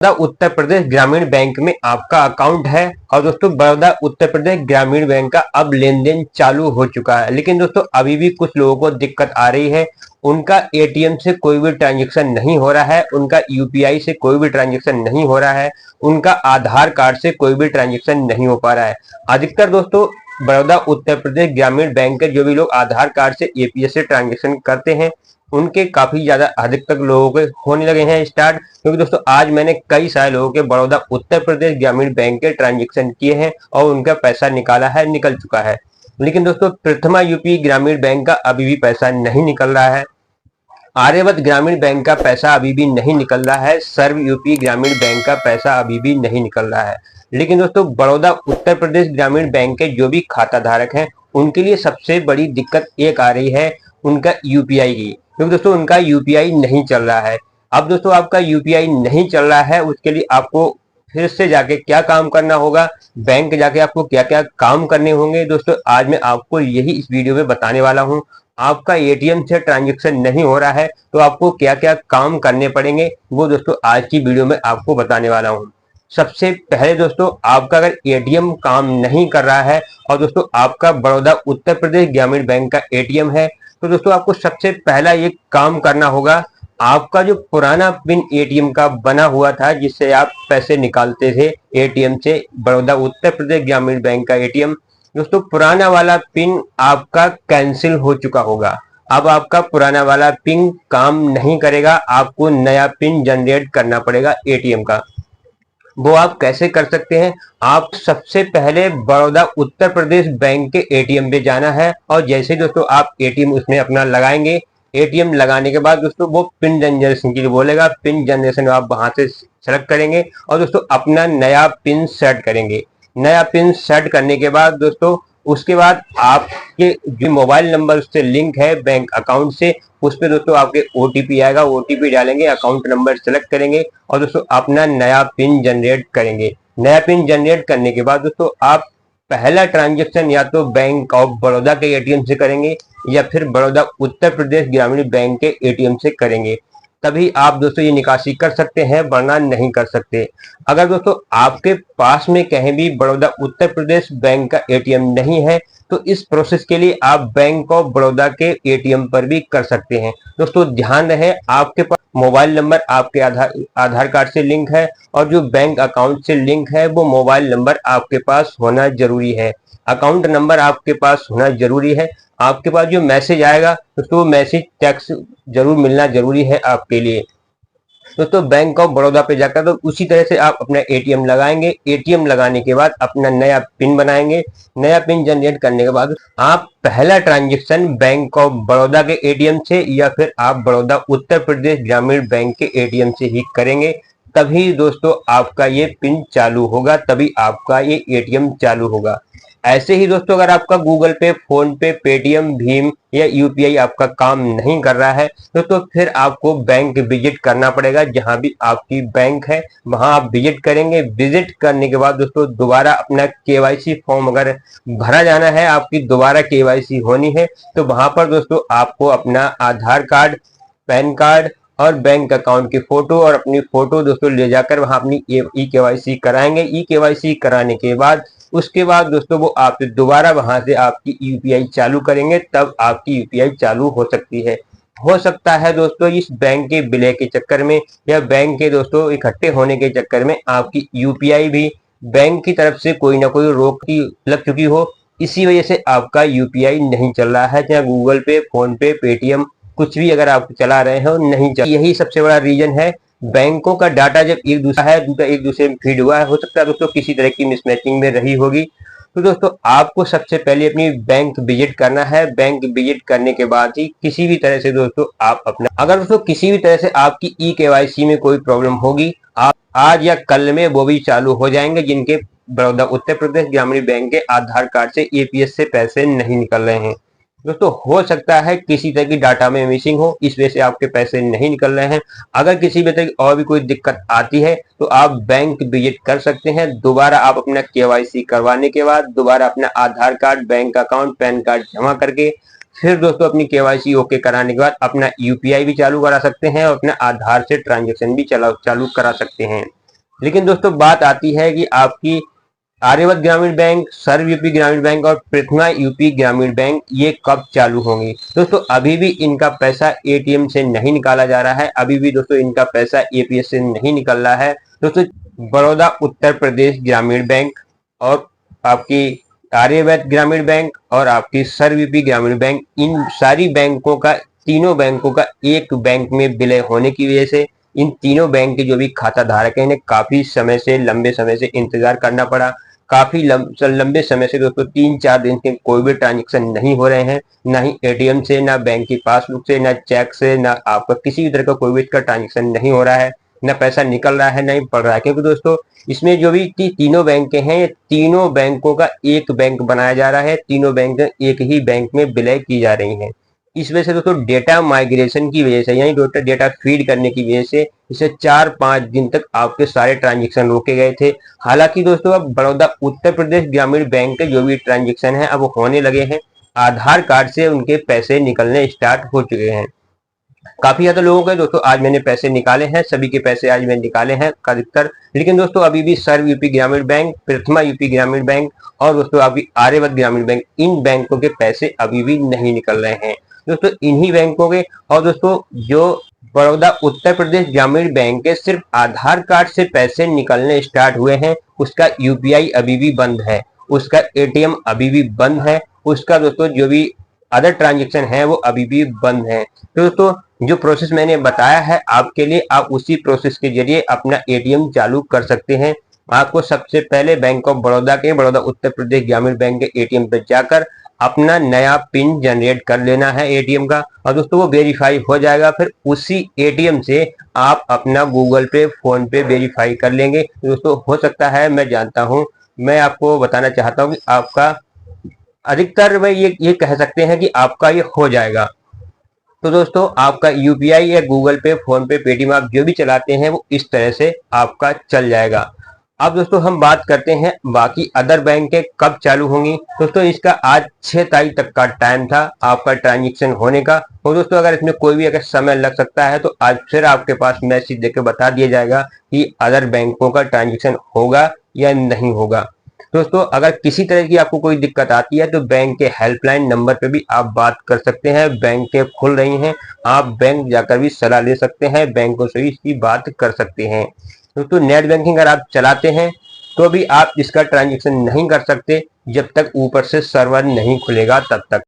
बड़ौदा उत्तर प्रदेश ग्रामीण बैंक में आपका अकाउंट है और दोस्तों बड़ौदा उत्तर प्रदेश ग्रामीण बैंक का अब लेन देन चालू हो चुका है। लेकिन दोस्तों अभी भी कुछ लोगों को दिक्कत आ रही है। उनका एटीएम से कोई भी ट्रांजैक्शन नहीं हो रहा है, उनका यूपीआई से कोई भी ट्रांजैक्शन नहीं हो रहा है, उनका आधार कार्ड से कोई भी ट्रांजैक्शन नहीं हो पा रहा है। अधिकतर दोस्तों बड़ौदा उत्तर प्रदेश ग्रामीण बैंक के जो भी लोग आधार कार्ड से एपीएस से ट्रांजेक्शन करते हैं उनके काफी ज्यादा अधिक तक लोगों के होने लगे हैं स्टार्ट। क्योंकि दोस्तों आज मैंने कई सारे लोगों के बड़ौदा उत्तर प्रदेश ग्रामीण बैंक के ट्रांजेक्शन किए हैं और उनका पैसा निकाला है, निकल चुका है। लेकिन दोस्तों प्रथमा यूपी ग्रामीण बैंक का अभी भी पैसा नहीं निकल रहा है। आर्यव्रत ग्रामीण बैंक का पैसा अभी भी नहीं निकल रहा है। सर्व यूपी ग्रामीण बैंक का पैसा अभी भी नहीं निकल रहा है। लेकिन दोस्तों बड़ौदा उत्तर प्रदेश ग्रामीण बैंक के जो भी खाता धारक हैं उनके लिए सबसे बड़ी दिक्कत एक आ रही है उनका यूपीआई की। क्योंकि दोस्तों उनका यूपीआई नहीं चल रहा है। अब दोस्तों आपका यूपीआई नहीं चल रहा है, उसके लिए आपको फिर से जाके क्या काम करना होगा, बैंक जाके आपको क्या क्या काम करने होंगे, दोस्तों आज मैं आपको यही इस वीडियो में बताने वाला हूं। आपका एटीएम से ट्रांजैक्शन नहीं हो रहा है तो आपको क्या क्या काम करने पड़ेंगे वो दोस्तों आज की वीडियो में आपको बताने वाला हूं। सबसे पहले दोस्तों आपका अगर एटीएम काम नहीं कर रहा है और दोस्तों आपका बड़ौदा उत्तर प्रदेश ग्रामीण बैंक का एटीएम है तो दोस्तों आपको सबसे पहला ये काम करना होगा। आपका जो पुराना पिन एटीएम का बना हुआ था जिससे आप पैसे निकालते थे एटीएम से, बड़ौदा उत्तर प्रदेश ग्रामीण बैंक का एटीएम, दोस्तों पुराना वाला पिन आपका कैंसिल हो चुका होगा। अब आपका पुराना वाला पिन काम नहीं करेगा, आपको नया पिन जनरेट करना पड़ेगा एटीएम का। वो आप कैसे कर सकते हैं? आप सबसे पहले बड़ौदा उत्तर प्रदेश बैंक के एटीएम पे जाना है और जैसे दोस्तों आप एटीएम उसमें अपना लगाएंगे, एटीएम लगाने के बाद दोस्तों वो पिन जनरेशन के लिए बोलेगा, पिन जनरेशन आप वहां से सेलेक्ट करेंगे और दोस्तों अपना नया पिन सेट करेंगे। नया पिन सेट करने के बाद दोस्तों उसके बाद आपके जो मोबाइल नंबर उससे लिंक है बैंक अकाउंट से उस पर दोस्तों आपके ओटीपी आएगा, ओटीपी डालेंगे, अकाउंट नंबर सेलेक्ट करेंगे और दोस्तों अपना नया पिन जनरेट करेंगे। नया पिन जनरेट करने के बाद दोस्तों आप पहला ट्रांजैक्शन या तो बैंक ऑफ बड़ौदा के एटीएम से करेंगे या फिर बड़ौदा उत्तर प्रदेश ग्रामीण बैंक के एटीएम से करेंगे, तभी आप दोस्तों ये निकासी कर सकते हैं, वरना नहीं कर सकते। अगर दोस्तों आपके पास में कहीं भी बड़ौदा उत्तर प्रदेश बैंक का एटीएम नहीं है तो इस प्रोसेस के लिए आप बैंक ऑफ बड़ौदा के एटीएम पर भी कर सकते हैं। दोस्तों ध्यान रहे आपके पास मोबाइल नंबर आपके आधार कार्ड से लिंक है और जो बैंक अकाउंट से लिंक है वो मोबाइल नंबर आपके पास होना जरूरी है, अकाउंट नंबर आपके पास होना जरूरी है। आपके पास जो मैसेज आएगा दोस्तों मैसेज टेक्स्ट जरूर मिलना जरूरी है आपके लिए। दोस्तों बैंक ऑफ बड़ौदा पे जाकर तो उसी तरह से आप अपना एटीएम लगाएंगे। एटीएम लगाने के बाद अपना नया पिन बनाएंगे। नया पिन जनरेट करने के बाद आप पहला ट्रांजैक्शन बैंक ऑफ बड़ौदा के एटीएम से या फिर आप बड़ौदा उत्तर प्रदेश ग्रामीण बैंक के एटीएम से ही करेंगे, तभी दोस्तों आपका ये पिन चालू होगा, तभी आपका ये एटीएम चालू होगा। ऐसे ही दोस्तों अगर आपका गूगल पे, फोन पे, पेटीएम, भीम या यूपीआई आपका काम नहीं कर रहा है तो फिर आपको बैंक विजिट करना पड़ेगा। जहां भी आपकी बैंक है वहां आप विजिट करेंगे। विजिट करने के बाद दोस्तों दोबारा अपना केवाईसी फॉर्म अगर भरा जाना है, आपकी दोबारा केवाईसी होनी है तो वहां पर दोस्तों आपको अपना आधार कार्ड, पैन कार्ड और बैंक अकाउंट की फोटो और अपनी फोटो दोस्तों ले जाकर वहां अपनी ई केवाईसी कराएंगे। ई केवाईसी कराने के बाद उसके बाद दोस्तों वो आप दोबारा वहां से आपकी यूपीआई चालू करेंगे, तब आपकी यूपीआई चालू हो सकती है। हो सकता है दोस्तों इस बैंक के विलय के चक्कर में या बैंक के दोस्तों इकट्ठे होने के चक्कर में आपकी यूपीआई भी बैंक की तरफ से कोई ना कोई रोक की लग चुकी हो, इसी वजह से आपका यूपीआई नहीं चल रहा है। चाहे गूगल पे, फोन पे, पेटीएम कुछ भी अगर आप चला रहे हो नहीं चल, यही सबसे बड़ा रीजन है। बैंकों का डाटा जब एक दूसरे में फीड हुआ है, हो सकता है दोस्तों किसी तरह की मिसमैचिंग में रही होगी। तो दोस्तों आपको सबसे पहले अपनी बैंक विजिट करना है। बैंक विजिट करने के बाद ही किसी भी तरह से दोस्तों आप अपना, अगर दोस्तों किसी भी तरह से आपकी ई केवाईसी में कोई प्रॉब्लम होगी, आप आज या कल में वो भी चालू हो जाएंगे जिनके बड़ौदा उत्तर प्रदेश ग्रामीण बैंक के आधार कार्ड से एपीएस से पैसे नहीं निकल रहे हैं। दोस्तों हो सकता है किसी तरह की डाटा में मिसिंग हो, इस वजह से आपके पैसे नहीं निकल रहे हैं। अगर किसी भी तरह की और भी कोई दिक्कत आती है तो आप बैंक विजिट कर सकते हैं। दोबारा आप अपना केवाईसी करवाने के बाद दोबारा अपना Aadhaar card, bank account, PAN card जमा करके फिर दोस्तों अपनी केवाईसी ओके कराने के बाद अपना यूपीआई भी चालू करा सकते हैं और अपना आधार से ट्रांजेक्शन भी चालू करा सकते हैं। लेकिन दोस्तों बात आती है कि आपकी आर्यावर्त ग्रामीण बैंक, सर्व यूपी ग्रामीण बैंक और प्रथमा यूपी ग्रामीण बैंक ये कब चालू होंगी। दोस्तों अभी भी इनका पैसा एटीएम से नहीं निकाला जा रहा है, अभी भी दोस्तों इनका पैसा एपीएस से नहीं निकल रहा है। दोस्तों बड़ौदा उत्तर प्रदेश ग्रामीण बैंक और आपकी आर्यावर्त ग्रामीण बैंक और आपकी सर्व यूपी ग्रामीण बैंक, इन सारी बैंकों का, तीनों बैंकों का एक बैंक में विलय होने की वजह से इन तीनों बैंक के जो भी खाता धारक हैं इन्हें काफी समय से, लंबे समय से इंतजार करना पड़ा। काफी लंबे समय से दोस्तों 3-4 दिन के कोई भी ट्रांजेक्शन नहीं हो रहे हैं, ना ही एटीएम से, ना बैंक की पासबुक से, ना चेक से, ना आपका किसी भी तरह का कोई भी इसका ट्रांजेक्शन नहीं हो रहा है, ना पैसा निकल रहा है, ना ही पड़ रहा है। क्योंकि दोस्तों इसमें जो भी तीनों बैंक हैं, ये तीनों बैंकों का एक बैंक बनाया जा रहा है, तीनों बैंक एक ही बैंक में विलय की जा रही है। इस वजह से दोस्तों डेटा माइग्रेशन की वजह से, यानी डेटा फीड करने की वजह से इसे 4-5 दिन तक आपके सारे ट्रांजेक्शन रोके गए थे। हालांकि दोस्तों अब बड़ौदा उत्तर प्रदेश ग्रामीण बैंक के जो भी ट्रांजेक्शन है अब होने लगे हैं, आधार कार्ड से उनके पैसे निकलने स्टार्ट हो चुके हैं। काफी ज्यादा लोगों के दोस्तों आज मैंने पैसे निकाले हैं, सभी के पैसे आज मैंने निकाले हैं अधिकतर। लेकिन दोस्तों अभी भी सर्व यूपी ग्रामीण बैंक, प्रथमा यूपी ग्रामीण बैंक और दोस्तों अभी आर्यावर्त ग्रामीण बैंक, इन बैंकों के पैसे अभी भी नहीं निकल रहे हैं दोस्तों, इन्हीं बैंकों के। और दोस्तों जो बड़ौदा उत्तर प्रदेश ग्रामीण बैंक के सिर्फ आधार कार्ड से पैसे निकलने स्टार्ट हुए हैं, उसका यूपीआई अभी भी बंद है, उसका एटीएम अभी भी बंद है, उसका दोस्तों जो भी अदर ट्रांजेक्शन है वो अभी भी बंद है। तो दोस्तों जो प्रोसेस मैंने बताया है आपके लिए, आप उसी प्रोसेस के जरिए अपना एटीएम चालू कर सकते हैं। आपको सबसे पहले बैंक ऑफ बड़ौदा के, बड़ौदा उत्तर प्रदेश ग्रामीण बैंक के एटीएम पर जाकर अपना नया पिन जनरेट कर लेना है एटीएम का, और दोस्तों वो वेरीफाई हो जाएगा। फिर उसी एटीएम से आप अपना गूगल पे, फोन पे वेरीफाई कर लेंगे। दोस्तों हो सकता है, मैं जानता हूं, मैं आपको बताना चाहता हूं कि आपका अधिकतर वे ये कह सकते हैं कि आपका ये हो जाएगा। तो दोस्तों आपका यूपीआई या गूगल पे, फोन पे, पेटीएम आप जो भी चलाते हैं वो इस तरह से आपका चल जाएगा। अब दोस्तों हम बात करते हैं बाकी अदर बैंक के कब चालू होंगी। दोस्तों इसका आज 6 तारीख तक का टाइम था आपका ट्रांजेक्शन होने का। और दोस्तों अगर इसमें कोई भी अगर समय लग सकता है तो आज फिर आपके पास मैसेज देकर बता दिया जाएगा कि अदर बैंकों का ट्रांजेक्शन होगा या नहीं होगा। दोस्तों अगर किसी तरह की आपको कोई दिक्कत आती है तो बैंक के हेल्पलाइन नंबर पे भी आप बात कर सकते हैं। बैंक खुल रही हैं, आप बैंक जाकर भी सलाह ले सकते हैं, बैंकों से भी इसकी बात कर सकते हैं। दोस्तों नेट बैंकिंग अगर आप चलाते हैं तो भी आप इसका ट्रांजेक्शन नहीं कर सकते जब तक ऊपर से सर्वर नहीं खुलेगा, तब तक।